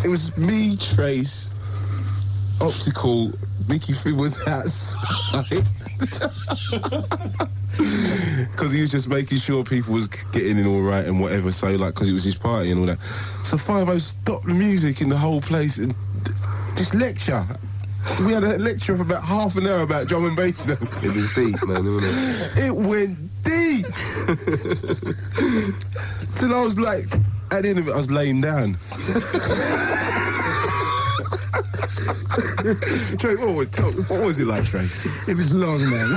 It was me, Trace, Optical, Mickey Finn was outside. Because he was just making sure people was getting in all right and whatever, so like, because it was his party and all that. So 5-0 stopped the music in the whole place and this lecture. We had a lecture of about half an hour about drum and bass. It was deep, man, wasn't it? It went deep. Till I was like, at the end of it, I was laying down. Trace, what was it like, Trace? It was long, man.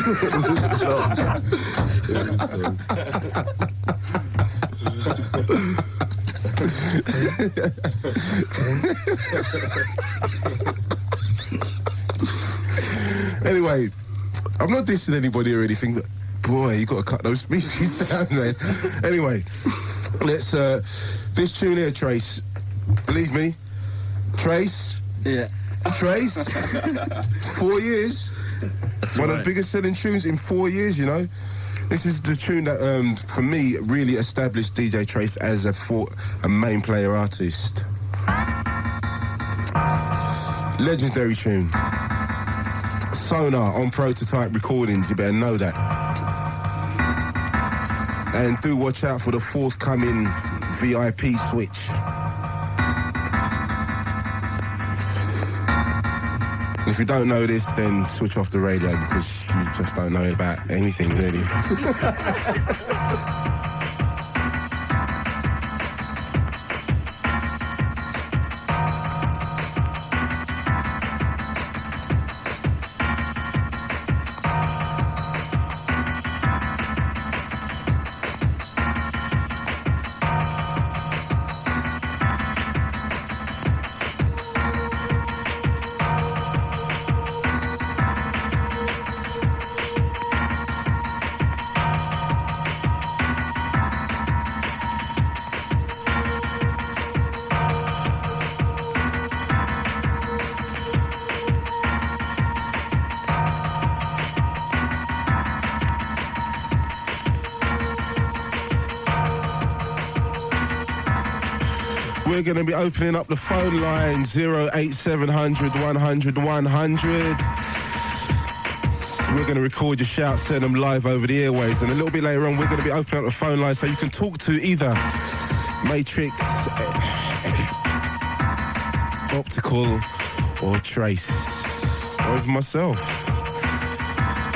Anyway, I'm not dissing anybody or anything, but boy, you got to cut those speeches down there. Anyway, let's, this tune here, Trace, believe me, Trace. Yeah. Trace, 4 years. That's one right. of the biggest selling tunes in 4 years, you know. This is the tune that, for me, really established DJ Trace as a main player artist. Legendary tune. Sonar on Prototype Recordings, you better know that. And do watch out for the forthcoming VIP switch. If you don't know this, then switch off the radio because you just don't know about anything, really. We're going to be opening up the phone line 08700 100 100. We're going to record your shouts, send them live over the airwaves, and a little bit later on we're going to be opening up the phone line so you can talk to either Matrix, Optical, or Trace, or even myself.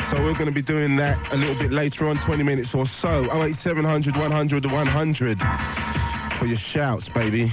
So we're going to be doing that a little bit later on, 20 minutes or so. 08700 100 100 for your shouts, baby.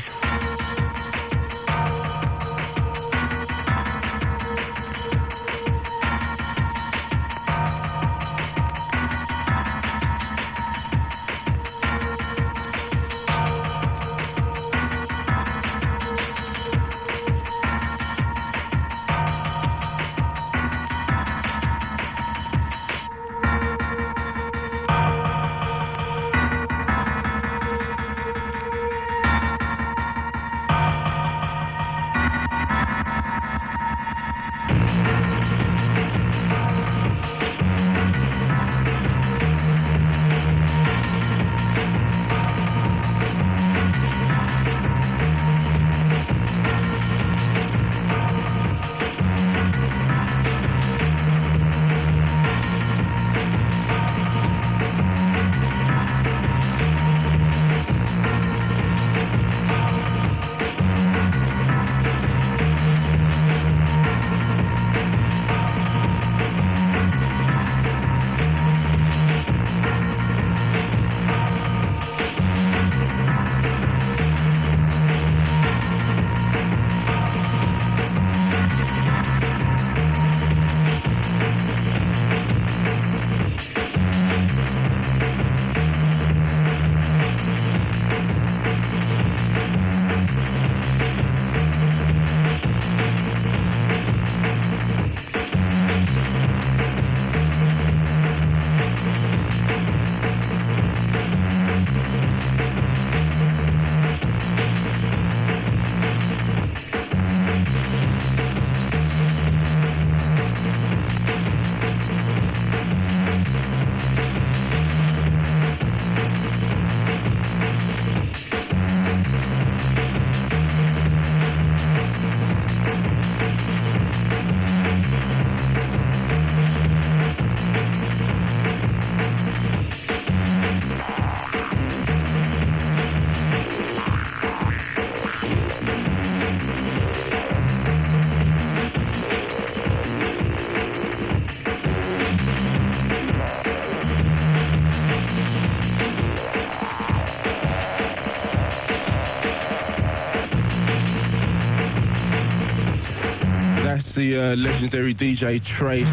That's the legendary DJ Trace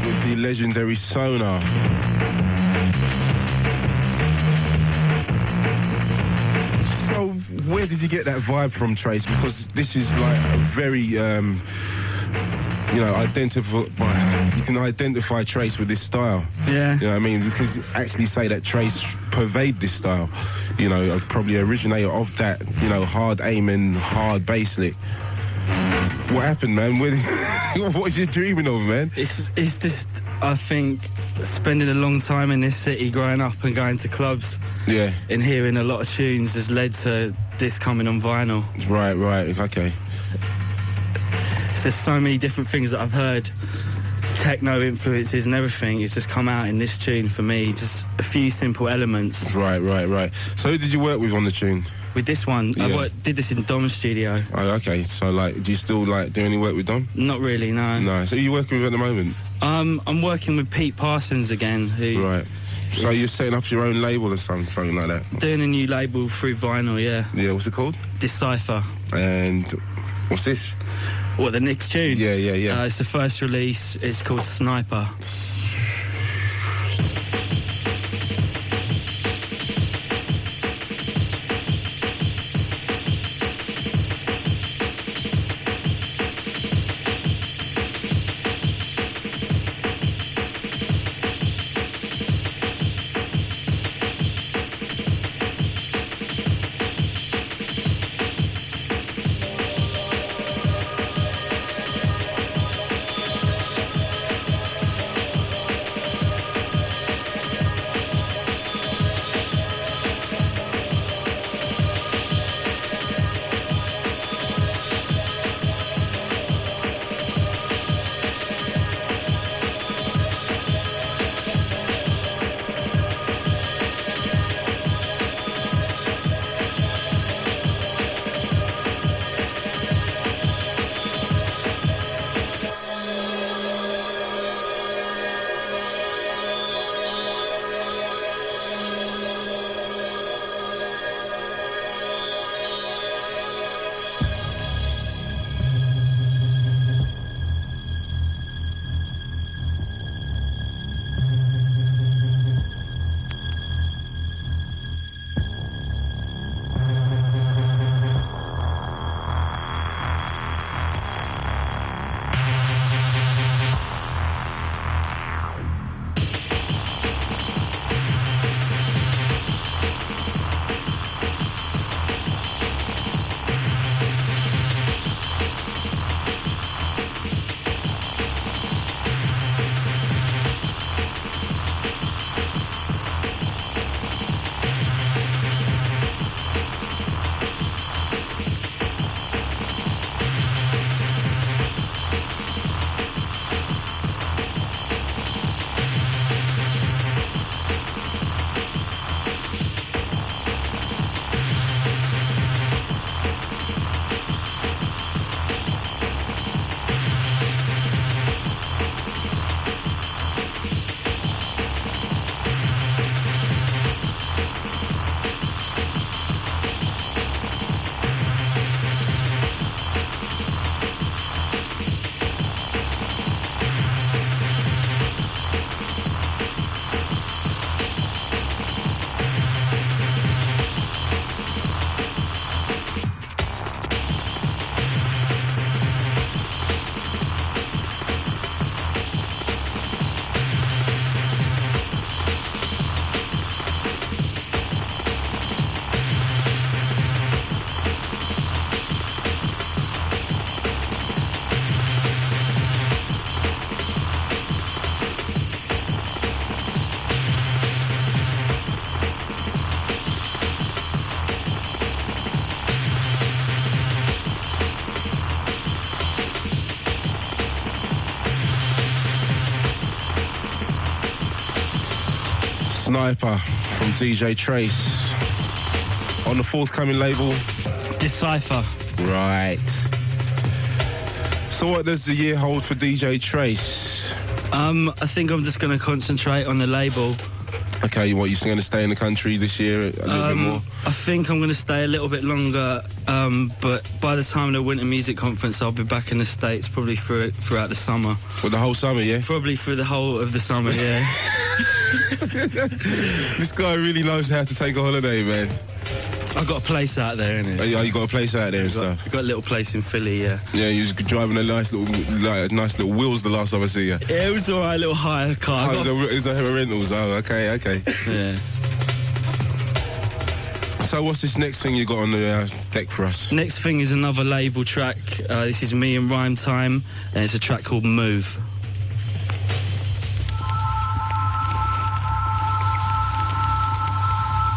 with the legendary Sonar. So, where did you get that vibe from, Trace? Because this is like a very, you can identify Trace with this style. Yeah. You know what I mean? You could actually say that Trace pervade this style. You know, probably originator of that, you know, hard aiming, hard bass lick. What happened, man? What are you dreaming of, man? It's just, I think, spending a long time in this city, growing up and going to clubs, Yeah. and hearing a lot of tunes has led to this coming on vinyl. Right, okay. There's so many different things that I've heard, techno influences and everything. It's just come out in this tune for me. Just a few simple elements. Right. So who did you work with on the tune? With this one, Yeah. I did this in Dom's studio. Oh, okay. So, like, do you still, like, do any work with Dom? Not really, no. No. So who are you working with at the moment? I'm working with Pete Parsons again, who Right. So you're setting up your own label or something like that? doing a new label through vinyl, yeah. Yeah, what's it called? Decipher. And what's this? What, the next tune? Yeah. It's the first release. It's called Sniper. Sniper from DJ Trace on the forthcoming label Decipher. Right. So what does the year hold for DJ Trace? I think I'm just going to concentrate on the label Okay, you're going to stay in the country this year a little bit more? I think I'm going to stay a little bit longer, but by the time of the Winter Music Conference, I'll be back in the States probably throughout the summer. Well, the whole summer, yeah? Probably through the whole of the summer, yeah. This guy really knows how to take a holiday, man. I've got a place out there, innit? Oh, yeah, you got a place out there and stuff? I've got a little place in Philly, yeah. Yeah, you was driving a nice little wheels the last time I see you. Yeah, it was alright, little hire car. It's a rentals. Oh, okay. Yeah. So what's this next thing you got on the deck for us? Next thing is another label track. This is me and Rhyme Time, and it's a track called Move.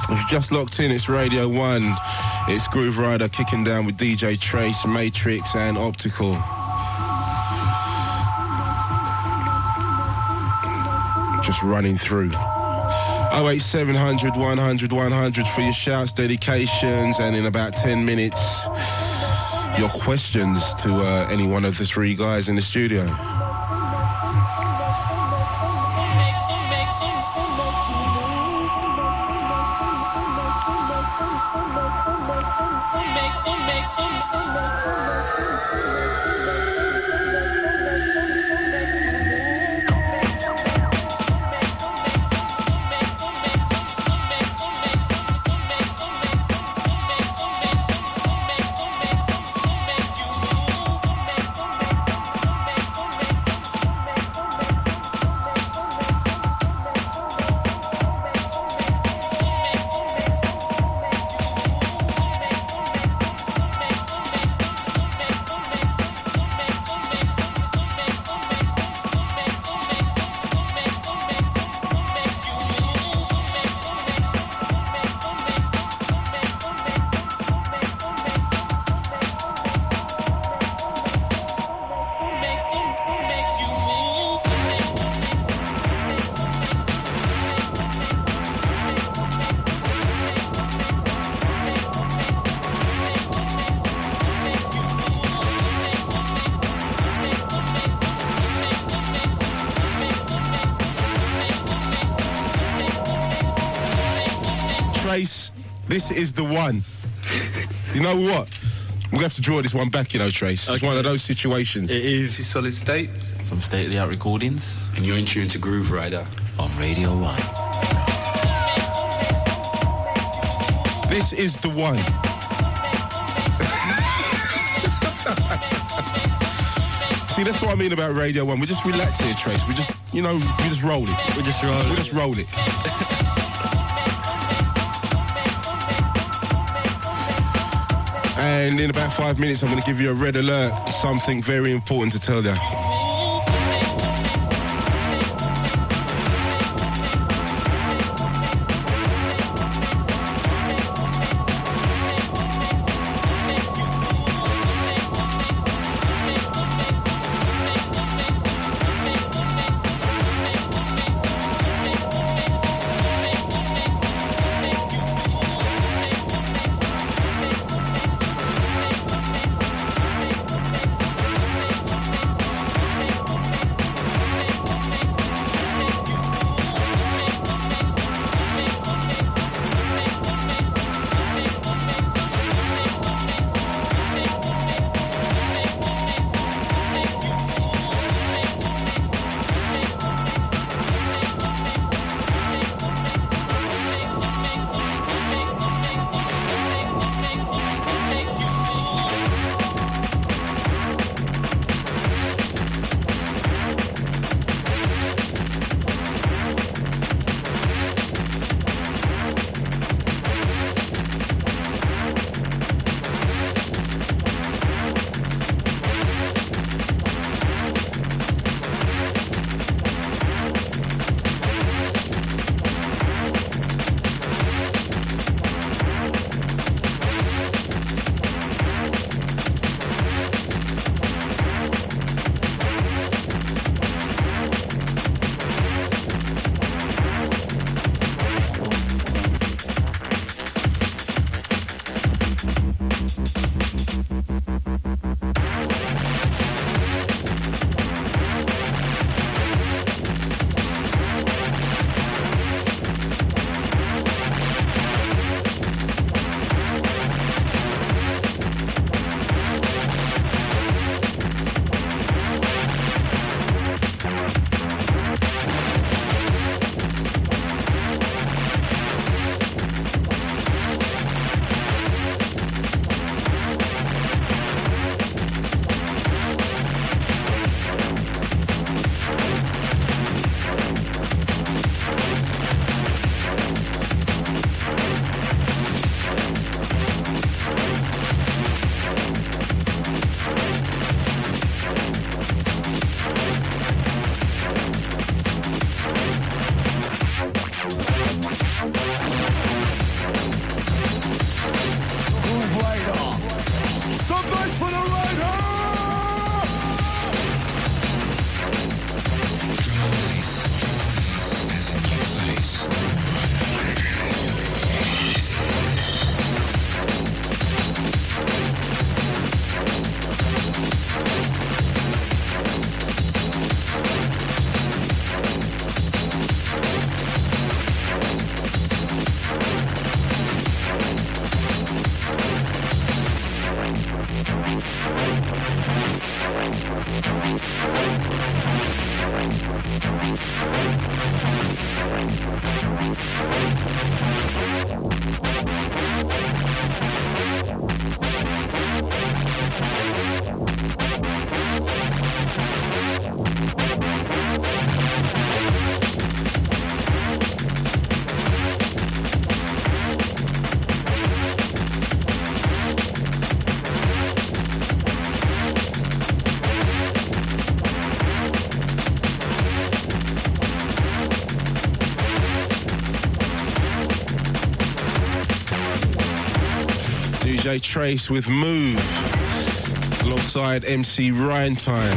If you've just locked in, it's Radio 1. It's Grooverider kicking down with DJ Trace, Matrix and Optical. Just running through. 08700 100 100 for your shouts, dedications, and in about 10 minutes, your questions to any one of the three guys in the studio. Trace, this is the one. You know what? We're going to have to draw this one back, you know, Trace. It's one of those situations. It is. This is Solid State from State of the Art Recordings, And you're in tune to Grooverider on Radio 1. This is the one. See, that's what I mean about Radio 1. We just relax here, Trace. We just, we just roll it. We just roll it. And in about 5 minutes, I'm going to give you a red alert. Something very important to tell you. DJ Trace with Move alongside MC Rhyme Time.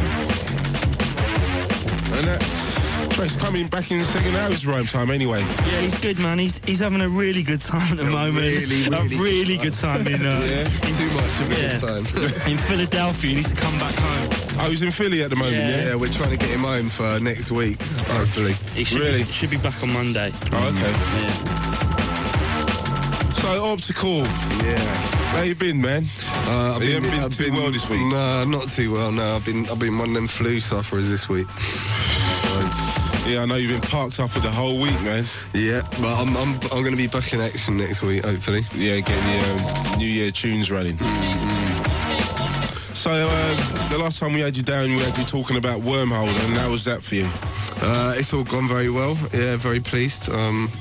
And that Trace coming back in the second hour's Rhyme Time anyway. Yeah, he's good, man. He's having a really good time at the moment. Really good time in Too much of a good time. in Philadelphia. He needs to come back home. Oh, he's in Philly at the moment, yeah? Yeah, we're trying to get him home for next week, hopefully. He should be back on Monday. Oh, okay. Yeah. So, Optical. Yeah. How you been, man? You haven't been too well this week? No, not too well, no. I've been one of them flu sufferers this week. Yeah, I know you've been parked up for the whole week, man. Yeah, but I'm going to be back in action next week, hopefully. Yeah, getting the New Year tunes running. So, the last time we had you down, we had you talking about Wormhole, and how was that for you? It's all gone very well. Yeah, very pleased. I mean,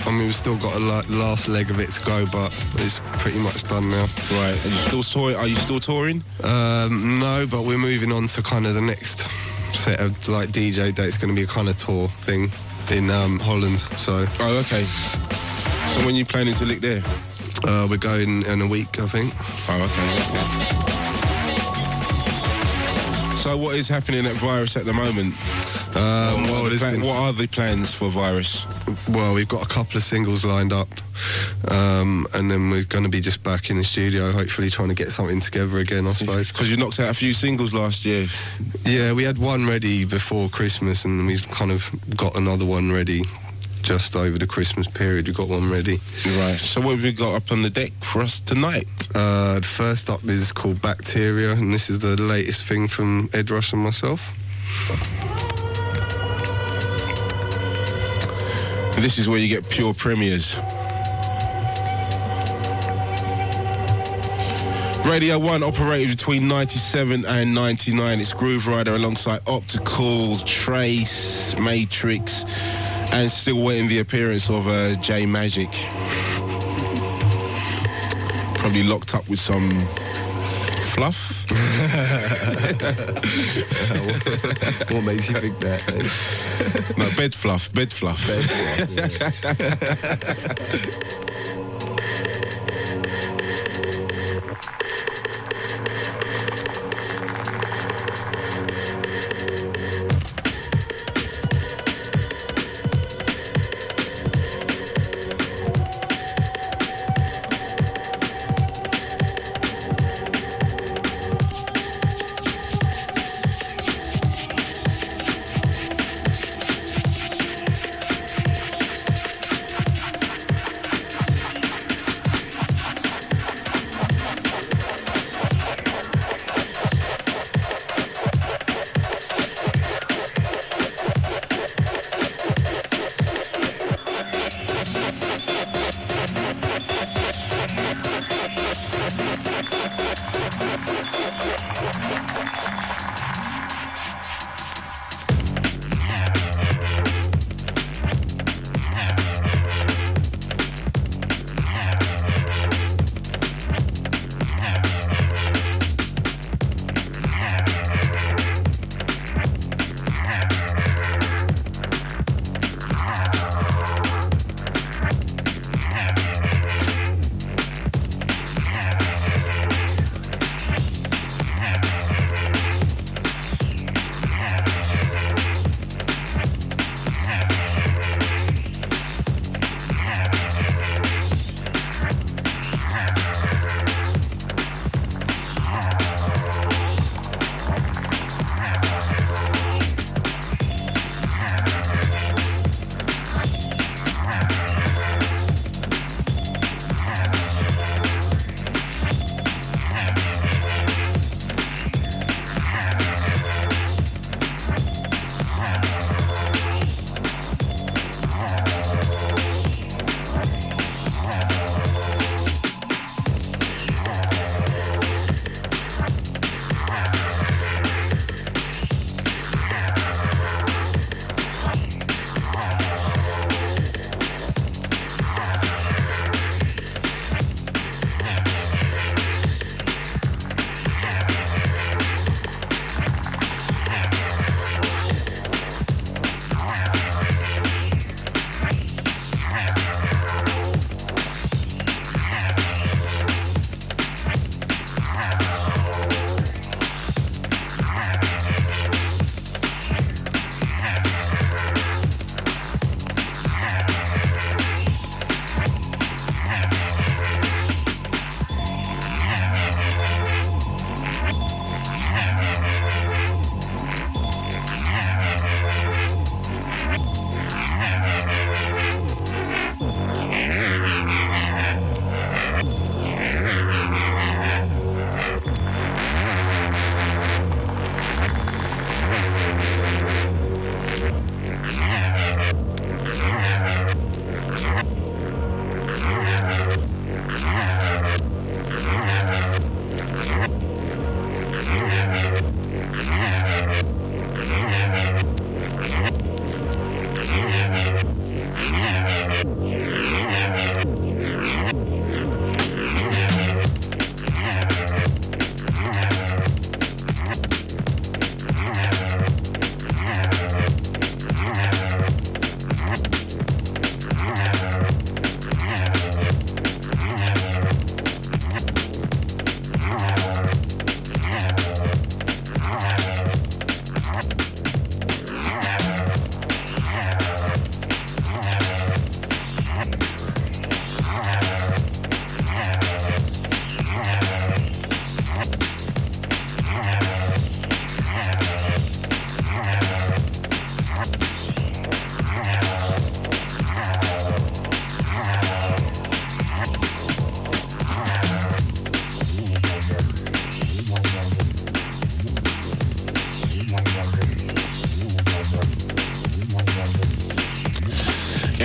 we've still got a last leg of it to go, but it's pretty much done now. Right. Are you still touring? No, but we're moving on to kind of the next set of like DJ dates. Going to be a kind of tour thing in Holland. So. Oh, okay. So when are you planning to lick there? We're going in a week, I think. Oh, okay. So what is happening at Virus at the moment? What are the plans for Virus? Well, we've got a couple of singles lined up, and then we're going to be just back in the studio, hopefully trying to get something together again, I suppose. Because you knocked out a few singles last year. Yeah, we had one ready before Christmas, and we've kind of got another one ready just over the Christmas period. We've got one ready. Right. So what have we got up on the deck for us tonight? The first up is called Bacteria, and this is the latest thing from Ed Rush and myself. This is where you get pure premieres. Radio 1 operated between 97 and 99. It's Grooverider alongside Optical, Trace, Matrix, and still waiting the appearance of J Magic. Probably locked up with some fluff. What makes you think that? No, bed fluff.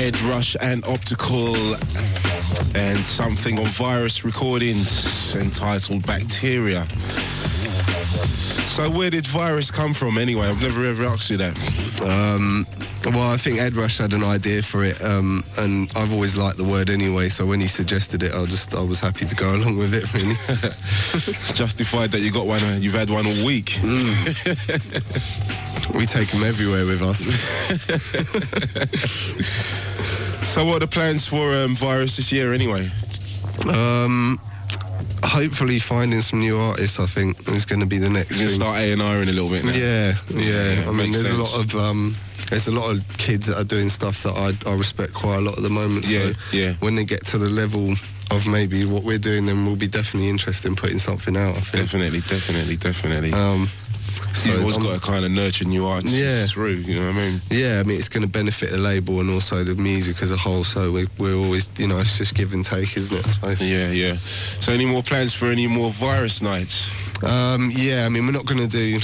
Ed Rush and Optical, and something on Virus Recordings entitled Bacteria. So where did Virus come from anyway? I've never ever asked you that. Well, I think Ed Rush had an idea for it, and I've always liked the word anyway, so when he suggested it, I was happy to go along with it, really. It's justified that you got one, you've had one all week. We take them everywhere with us. So what are the plans for Virus this year anyway? Hopefully finding some new artists, I think, is going to be the next You're thing. going to start A&Ring a little bit now. Yeah. I mean, makes there's a lot of kids that are doing stuff that I respect quite a lot at the moment. Yeah, so yeah. When they get to the level of maybe what we're doing, then we'll be definitely interested in putting something out, I think. Definitely. So You've always got to kind of nurture new artists through, you know what I mean? Yeah, I mean, it's going to benefit the label and also the music as a whole, so we're always, it's just give and take, isn't it, I suppose? Yeah. So any more plans for any more Virus nights? Yeah, I mean, we're not going to do,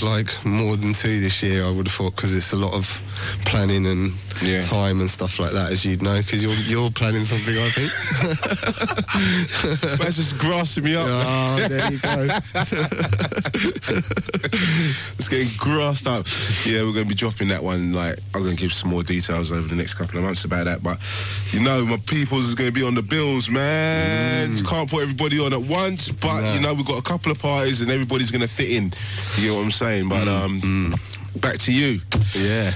more than 2 this year, I would have thought, because it's a lot of planning and time and stuff like that, as you'd know, because you're planning something, I think. That's just grassing me up. Oh, there you go. It's getting grassed up. Yeah, we're going to be dropping that one. I'm going to give some more details over the next couple of months about that. But, my people's is going to be on the bills, man. Can't put everybody on at once. But, we've got a couple of parties and everybody's going to fit in. You know what I'm saying? But, back to you. Yeah.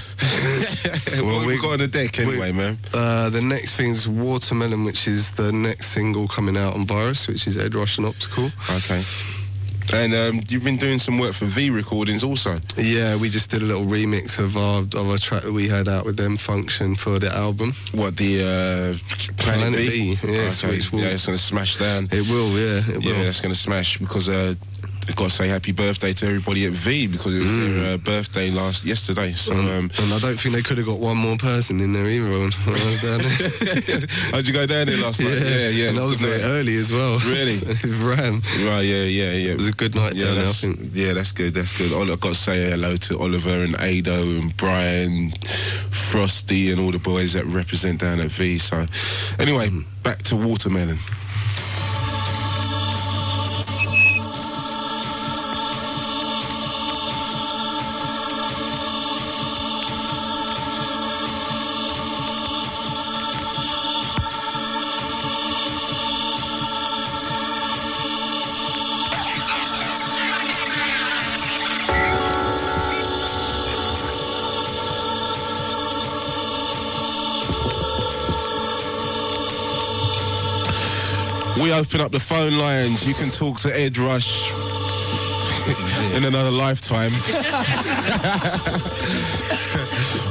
What we got on the deck anyway, man? The next thing's Watermelon, which is the next single coming out on Virus, which is Ed Rush and Optical. Okay. And you've been doing some work for V Recordings also. Yeah, we just did a little remix of our track that we had out with them, Function, for the album. What, the Planet B? Yeah, okay. it's going to smash down. It will, yeah. It will. Yeah, that's going to smash because I've got to say happy birthday to everybody at V because it was their birthday yesterday. So, and I don't think they could have got one more person in there either. When I was down there. How'd you go down there last night? Yeah. And I was there early as well. Really? Ram. Right, yeah. It was a good night down there, I think. Yeah, that's good. I've got to say hello to Oliver and Ado and Brian, Frosty and all the boys that represent down at V. So, anyway, back to Watermelon. We open up the phone lines. You can talk to Ed Rush in another lifetime.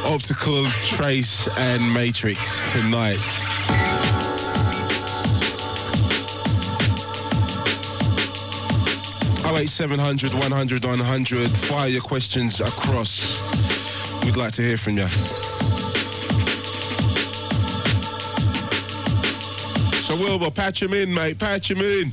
Optical, Trace and Matrix tonight. Oh 0700 100 100. Fire your questions across. We'd like to hear from you. So Wilbur, patch him in, mate. Patch him in.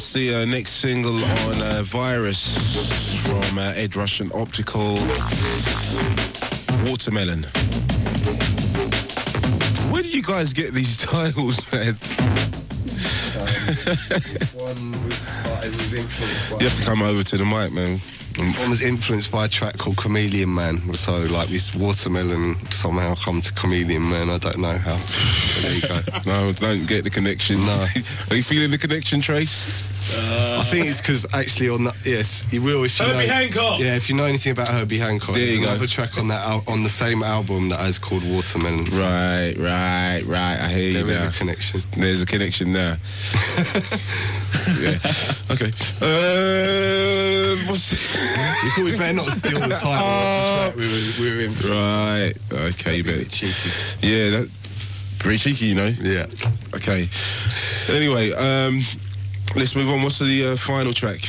that's the next single on Virus from Ed Rush and Optical. Watermelon. Where do you guys get these titles, man? One was influenced by... You have to come over to the mic, man. One was influenced by a track called Chameleon Man. So, like, this Watermelon somehow come to Chameleon Man. I don't know how. But there you go. No, don't get the connection. No. Are you feeling the connection, Trace? I think it's because actually on that, yes, you will if you Herbie know. Hancock. Yeah, if you know anything about Herbie Hancock. There you go. Another track on that on the same album that is called Watermelon. So Right. I hear you there is now. a connection. There's a connection there. Yeah. Okay. What's We thought we better not steal the title of the track we were in. Right. Okay, you better. Cheeky. Yeah, that pretty cheeky, you know. Yeah. Okay. Anyway, let's move on. What's the final track?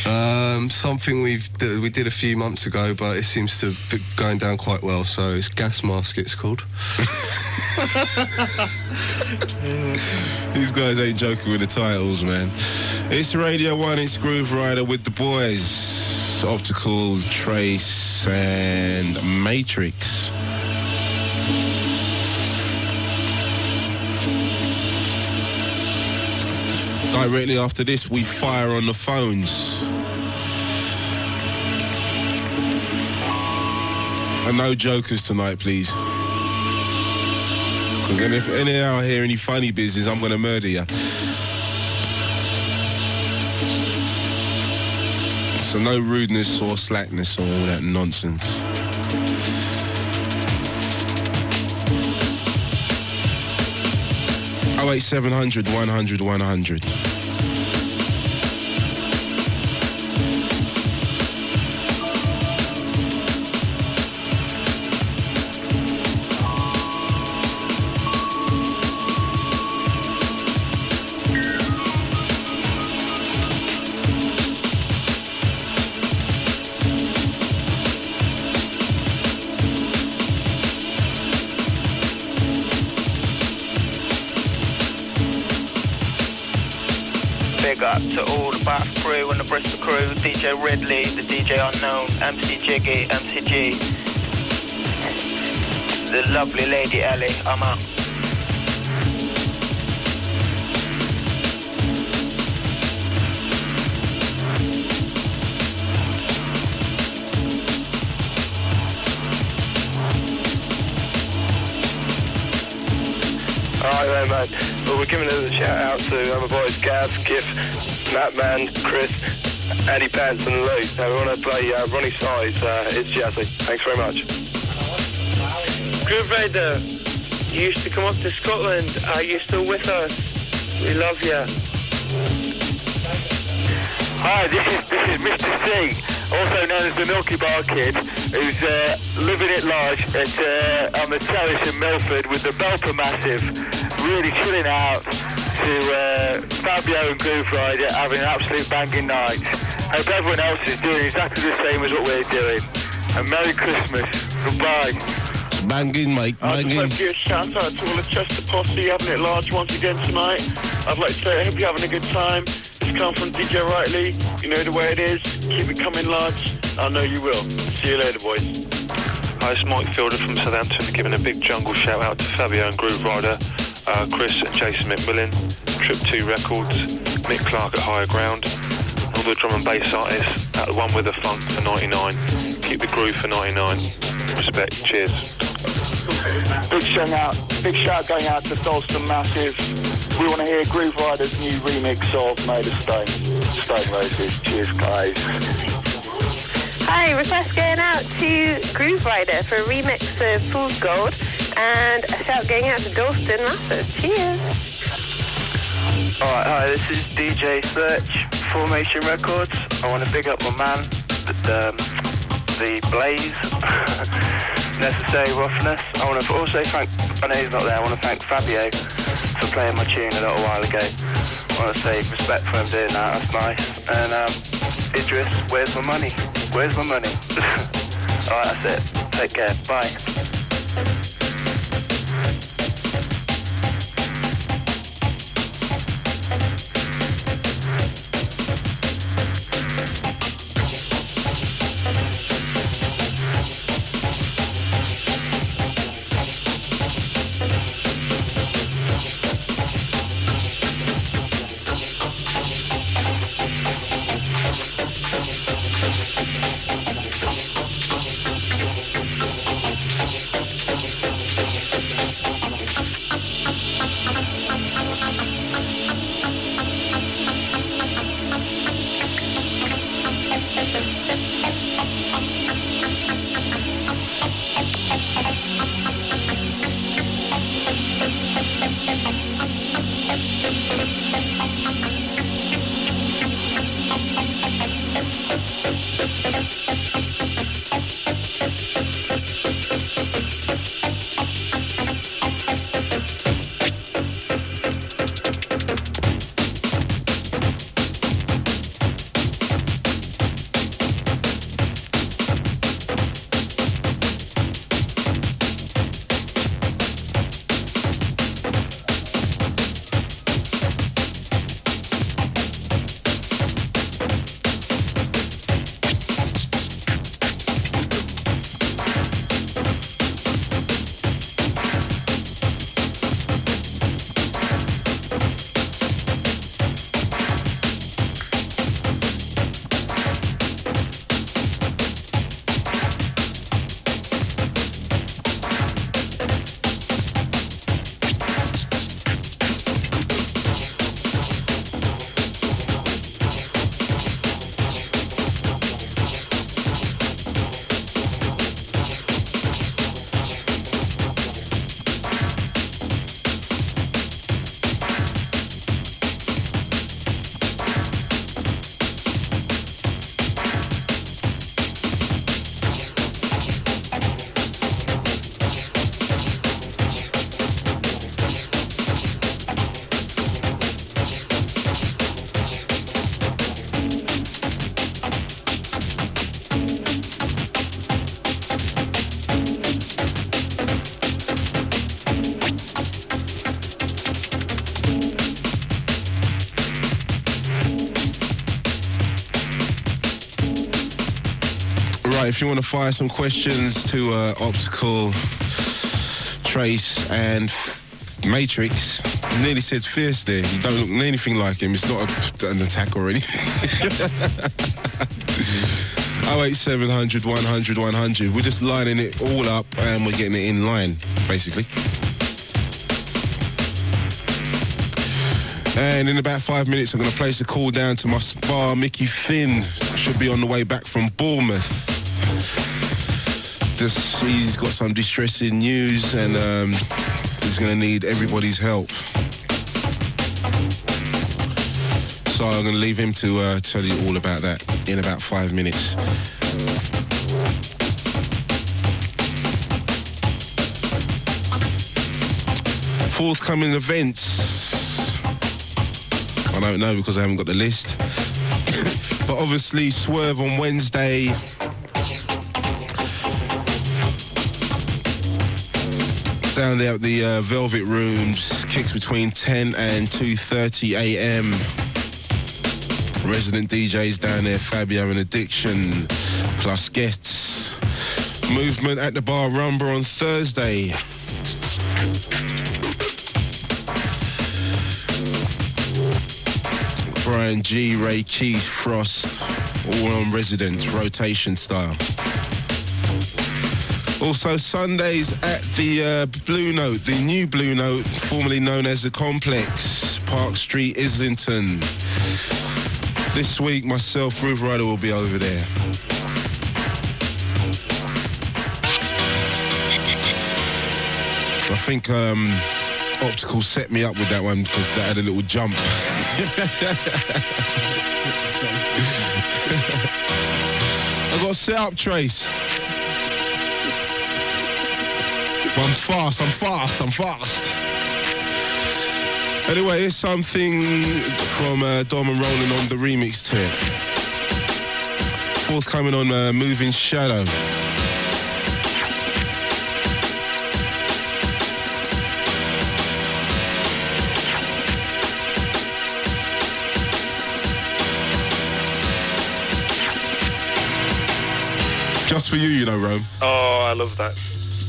Something we did a few months ago, but it seems to be going down quite well. So it's Gas Mask. It's called. These guys ain't joking with the titles, man. It's Radio 1, it's Grooverider with the boys. Optical, Trace, and Matrix. Directly after this, we fire on the phones. And no jokers tonight, please. Because then if any I hear any funny business, I'm going to murder you. So no rudeness or slackness or all that nonsense. Oh, 08700 100 100. Big up to all the Bath crew and the Bristol crew, DJ Ridley, the DJ Unknown, MC Jiggy, MCG, the lovely Lady Ellie, I'm out. Alright then, man. Well, we're giving a shout out to my boys Gaz, Kif, Mattman, Chris, Eddie Pants and Lou. And we want to play Ronnie Size, It's Jazzy. Thanks very much. Grooverider, you used to come up to Scotland, are you still with us? We love you. Hi, this is Mr. C, also known as the Milky Bar Kid, who's living it large at on the terrace in Milford with the Belper Massive, really chilling out to Fabio and Grooverider, having an absolute banging night. Hope everyone else is doing exactly the same as what we're doing. And Merry Christmas. Goodbye. Banging, mate, I'd banging. like to give a shout out to all the Chester posse having it large once again tonight. I'd like to say I hope you're having a good time. It's come from DJ Rightly. You know the way it is. Keep it coming large. I know you will. See you later, boys. Hi, it's Mike Fielder from Southampton, giving a big jungle shout out to Fabio and Grooverider, Chris and Jason McMillan, Trip 2 Records, Mick Clark at Higher Ground, all the drum and bass artists at the one with the funk for 99. Keep the groove for 99. Respect. Cheers. Big shout going out to Dalston Massive. We want to hear Grooverider's new remix of Made of Stone Roses. Cheers, guys. Hi, request going out to Grooverider for a remix of Fool's Gold, and a shout going out to Dalston Massive. Cheers. Alright, hi, this is DJ Search, Formation Records. I want to big up my man, the Blaze, Necessary Roughness. I want to also thank, I know he's not there, I want to thank Fabio for playing my tune a little while ago. I want to say respect for him doing that, that's nice. And Idris, where's my money? Where's my money? Alright, that's it. Take care, bye. Right, if you want to fire some questions to Optical, Trace and Matrix, I nearly said Fierce there. You don't look anything like him. It's not an attack already. 08700 100 100. We're just lining it all up and we're getting it in line, basically. And in about 5 minutes, I'm going to place a call down to my spa. Mickey Finn should be on the way back from Bournemouth. He's got some distressing news and he's going to need everybody's help. So I'm going to leave him to tell you all about that in about 5 minutes. Forthcoming events. I don't know because I haven't got the list. But obviously, Swerve on Wednesday. Down there at the Velvet Rooms, kicks between 10 and 2:30 a.m. Resident DJs down there, Fabio and Addiction, plus guests. Movement at the Bar Rumba on Thursday. Brian G, Ray Keith, Frost, all on Residence, rotation style. Also Sundays at the Blue Note, the new Blue Note, formerly known as the Complex, Park Street, Islington. This week, myself, Grooverider, will be over there. I think Optical set me up with that one because that had a little jump. I got set up, Trace. I'm fast. Anyway, here's something from Dom and Roland on the remix tip. Forthcoming on Moving Shadow. Just for you, you know, Rome. Oh, I love that.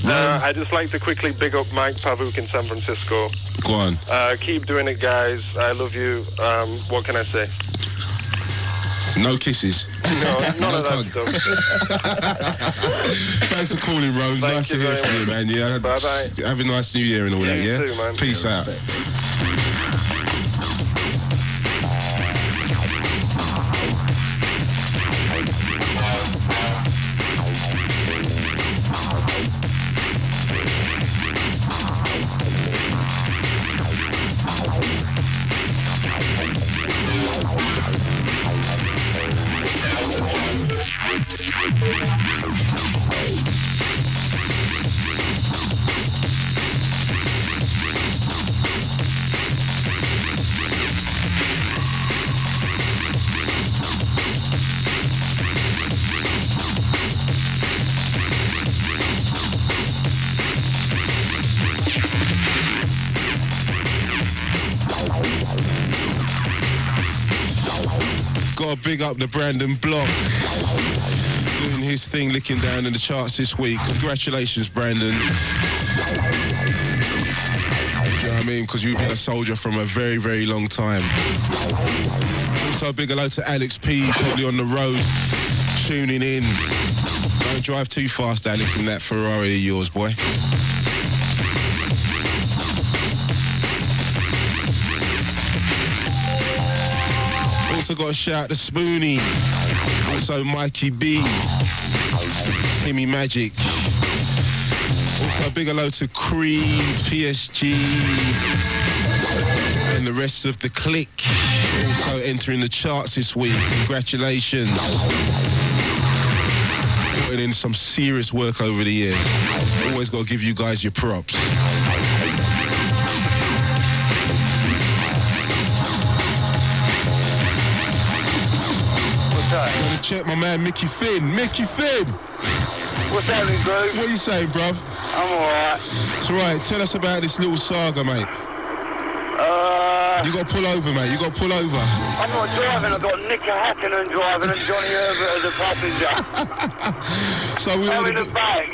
I just like to quickly big up Mike Pavuk in San Francisco. Go on. Keep doing it, guys. I love you. What can I say? No kisses. No, none of that stuff. Thanks for calling, Rome. Nice to hear from you, man. Yeah. Bye-bye. Have a nice New Year and all that, yeah? You too, man. Peace out. Gotta big up the Brandon Block. Doing his thing, licking down in the charts this week. Congratulations, Brandon. Do you know what I mean? Because you've been a soldier from a very, very long time. Also, big hello to Alex P, probably on the road, tuning in. Don't drive too fast, Alex, in that Ferrari of yours, boy. Also got a shout to Spoonie. Also Mikey B. Timmy Magic. Also a big hello to Creed, PSG, and the rest of the clique. Also entering the charts this week. Congratulations. Putting in some serious work over the years. Always got to give you guys your props. Gotta check my man Mickey Finn. Mickey Finn! What's happening, bro? What are you saying, bruv? I'm alright. It's alright. Tell us about this little saga, mate. You got to pull over, mate. You got to pull over. I'm not driving. I've got Nick Hackenen driving and Johnny Herbert as a passenger. So we I'm heard, in the back.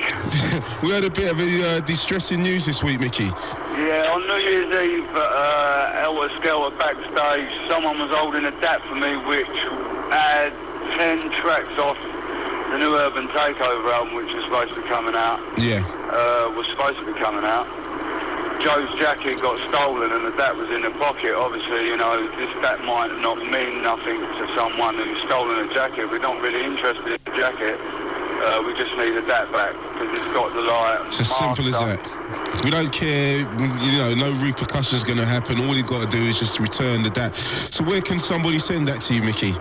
we heard a bit of distressing news this week, Mickey. Yeah, on New Year's Eve at Elwood Skelter backstage, someone was holding a DAT for me which had 10 tracks off the new Urban Takeover album, which was supposed to be coming out. Yeah. Was supposed to be coming out. Joe's jacket got stolen and the DAT was in the pocket. Obviously, you know, this DAT might not mean nothing to someone who's stolen a jacket. We're not really interested in the jacket. We just need the DAT back because it's got the light. It's as simple as that. We don't care, you know, no repercussions going to happen. All you got to do is just return the DAT. So where can somebody send that to you, Mickey?